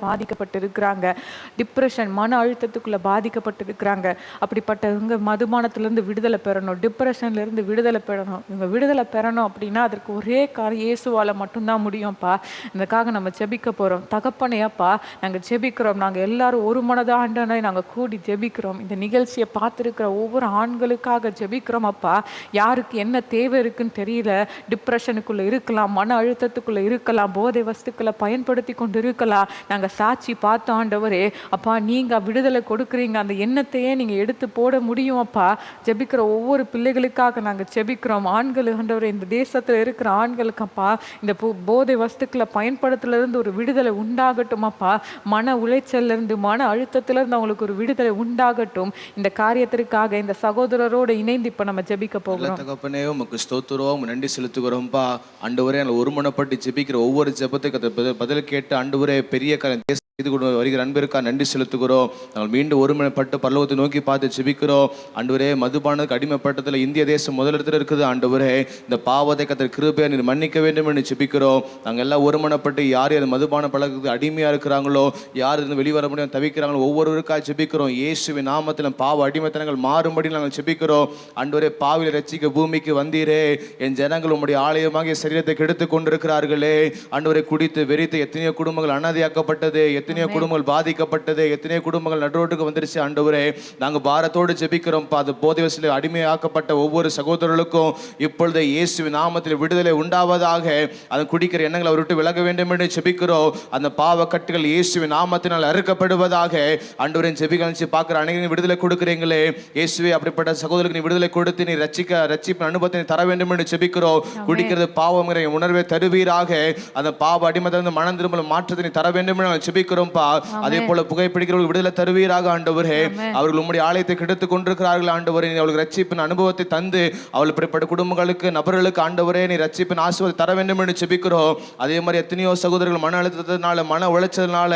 பாதிக்கப்பட்டு இருக்கிறாங்க. டிப்ரெஷன், மன அழுத்தத்துக்குள்ள பாதிக்கப்பட்டு இருக்கிறாங்க. அப்படிப்பட்டவங்க மதுபானத்திலிருந்து விடுதலை பெறணும், டிப்ரெஷன்ல இருந்து விடுதலை பெறணும். இவங்க விடுதலை பெறணும் அப்படின்னா அதற்கு ஒரே காரியம் இயேசுவால மட்டும்தான் முடியும்ப்பா. இதுக்காக நம்ம ஜெபிக்க போறோம். தகப்பனேப்பா, நாங்கள் ஜெபிக்கிறோம். நாங்கள் எல்லாரும் ஒரு மனதா ஆண்டவரே நாங்கள் கூடி ஜெபிக்கிறோம். இந்த நிகழ்ச்சியை பார்த்துருக்கிற ஒவ்வொரு ஆண்களுக்காக ஜெபிக்கிறோம் அப்பா. யாருக்கு என்ன தேவை இருக்குன்னு தெரியல. டிப்ரெஷனுக்குள்ள இருக்கலாம், மன அழுத்தத்துக்குள்ள இருக்கலாம், போதை வஸ்துக்களை பயன்படுத்தி கொண்டு இருக்கலாம். நாங்கள் சாட்சி பார்த்தோம் ஆண்டவரே. அப்பா, நீங்க விடுதலை கொடுக்குறீங்க. அந்த எண்ணத்தையே நீங்க எடுத்து போட முடியும் அப்பா. ஜெபிக்கிற ஒவ்வொரு பிள்ளைகளுக்காக நாங்கள் ஜெபிக்கிறோம். ஆண்கள் ஆண்டவரே, இந்த தேசத்துல இருக்கிற ஆண்களுக்கு அப்பா, இந்த போதை வஸ்துக்களை பயன்படுத்துல இருந்து ஒரு விடுதலை உண்டாகட்டும் அப்பா. மன உளைச்சல்ல இருந்து, மன அழுத்தத்துல இருந்து அவங்களுக்கு ஒரு விடுதலை உண்டாகட்டும். இந்த காரியத்திற்காக இந்த சகோதரரோடு இணைந்து இப்ப நம்ம ஜெபிக்க போகிறோம். தகப்பனே, உமக்கு ஸ்தோத்திரம், நன்றி செலுத்துகிறோம்ப்பா. ஆண்டவரே, ஒருமனப்பட்டு ஜெபிக்கிற ஒவ்வொரு ஜெபத்துக்கு பதில் கேட்டு ஆண்டவரே பெரிய காரியம் இது வருகிற அன்பிற்கா நன்றி செலுத்துகிறோம். நாங்கள் மீண்டும் ஒருமனப்பட்டு பரலோகத்தை நோக்கி பார்த்து ஜெபிக்கிறோம். ஆண்டவரே, மதுபானத்துக்கு அடிமைப்பட்டதில் இந்திய தேசம் முதலிடத்தில் இருக்குது. ஆண்டவரே, இந்த பாவத்தை கர்த்தர் கிருபையை நீர் மன்னிக்க வேண்டும் என்று ஜெபிக்கிறோம். நாங்கள் எல்லாம் ஒருமனப்பட்டு யார் யார் மதுபான பழக்கத்துக்கு அடிமையாக இருக்கிறாங்களோ, யார் இருந்து வெளிவர முடியாது தவிக்கிறாங்களோ ஒவ்வொருவருக்காக ஜெபிக்கிறோம். இயேசுவின் நாமத்தில் பாவ அடிமைத்தனங்கள் மாறும்படி நாங்கள் ஜெபிக்கிறோம். ஆண்டவரே, பாவில ரட்சிக்க பூமிக்கு வந்தீரே, என் ஜனங்கள் உம்முடைய ஆலயமாகிய சரீரத்தை கெடுத்து கொண்டிருக்கிறார்களே. ஆண்டவரை, குடித்து வெறித்து எத்தனையோ குடும்பங்கள் அனாதையாக்கப்பட்டது, எத்தனையோ குடும்பங்கள் பாதிக்கப்பட்டது, எத்தனையோ குடும்பங்கள் நடுரோட்டுக்கு வந்துருச்சு. ஆண்டவரே, நாங்கள் பாரத்தோடு ஜெபிக்கிறோம். அது போதை வசதியில் அடிமையாக்கப்பட்ட ஒவ்வொரு சகோதரர்களுக்கும் இப்பொழுது இயேசுவின் நாமத்தில் விடுதலை உண்டாவதாக. அதை குடிக்கிற எண்ணங்களை அவர் விட்டு விலக வேண்டும் என்று ஜெபிக்கிறோம். அந்த பாவ கட்டுகள் இயேசுவின் நாமத்தினால் அறுக்கப்படுவதாக. ஆண்டவரின் ஜெபிக்க பார்க்குற அனைவரும் விடுதலை கொடுக்குறீங்களே இயேசுவே, அப்படிப்பட்ட சகோதரருக்கு நீ விடுதலை கொடுத்து நீ ரட்சிப்பு அனுபவத்தை தர வேண்டும் என்று ஜெபிக்கிறோம். குடிக்கிறது பாவம் உணர்வை தருவீராக. அந்த பாவ அடிமத்தை மனம் திரும்ப மாற்றத்தை நீ தர வேண்டும் என்று ஜெபிக்கிறோம். அதே போல புகைப்பிடிக்கிறவர்கள் விடுதலை தருவீராக. ஆண்டவரே, அவர்கள் உம்முடைய ஆலயத்தை கெடுத்துக் கொண்டிருக்கிறார்கள். ஆண்டவரே, அவர்களுக்கு ரட்சிப்பின் அனுபவத்தை தந்து அவள் இப்படிப்பட்ட குடும்பங்களுக்கு நபர்களுக்கு ஆண்டவரே நீ ரட்சிப்பின் ஆசீர்வாதத்தை தர வேண்டும் என்று ஜெபிக்கிறோம். அதே மாதிரி எத்தனையோ சகோதரர்கள் மன அழுத்தத்தினால, மன உளைச்சலினால,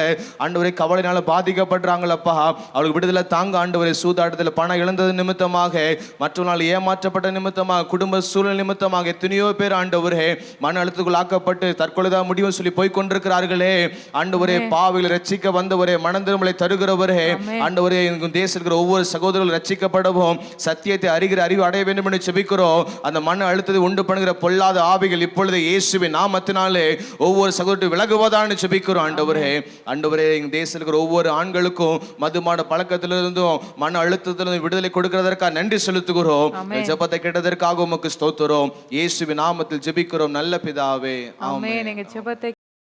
ஆண்டவரே கவலையினால பாதிக்கப்படுறாங்களப்பா. அவளுக்கு விடுதலை தாங்க ஆண்டவரே. சூதாட்டத்தில் பணம் இழந்தது நிமித்தமாக, மற்றவர்கள் ஏமாற்றப்பட்ட நிமித்தமாக, குடும்ப சூழல் நிமித்தமாக எத்தனையோ பேர் ஆண்டவரே மன அழுத்தத்துக்குள் ஆக்கப்பட்டு தற்கொலைதான் முடிவு சொல்லி போய் கொண்டிருக்கிறார்களே. ஆண்டவரே, பாவிகளை ரட்சிக்க வந்தவரே, மனம் திரும்பலை தருகிறவரே, ஆண்டவரே, தேசத்தில் ஒவ்வொரு சகோதரர்கள் ரட்சிக்கப்படவும் சத்தியத்தை அறிகிற அறிவு அடைய வேண்டும் என்று ஜெபிக்கிறோம். அந்த மன அழுத்தத்தை உண்டு பண்ணுகிற பொல்லாத ஆவிகள் இப்பொழுது இயேசுவின் நாமத்தினாலே ஒவ்வொரு சகோதரர்கள் விலகுவதான்னு ஜெபிக்கிறோம். ஆண்டவரே, ஆண்டவரே, எங்க தேசத்தில் ஒவ்வொரு ஆண்களுக்கும் மதுமான பழக்கத்திலிருந்தும் மன அழுத்தத்திலிருந்து விடுதலை கொடுக்கிறதற்காக நன்றி செலுத்துகிறோம். ஜெபத்தை கேட்டதற்காக உமக்கு ஸ்தோத்திரம். இயேசுவின் நாமத்தில் ஜெபிக்கிறோம் நல்ல பிதாவே, ஆமென். எங்க ஜெபத்தை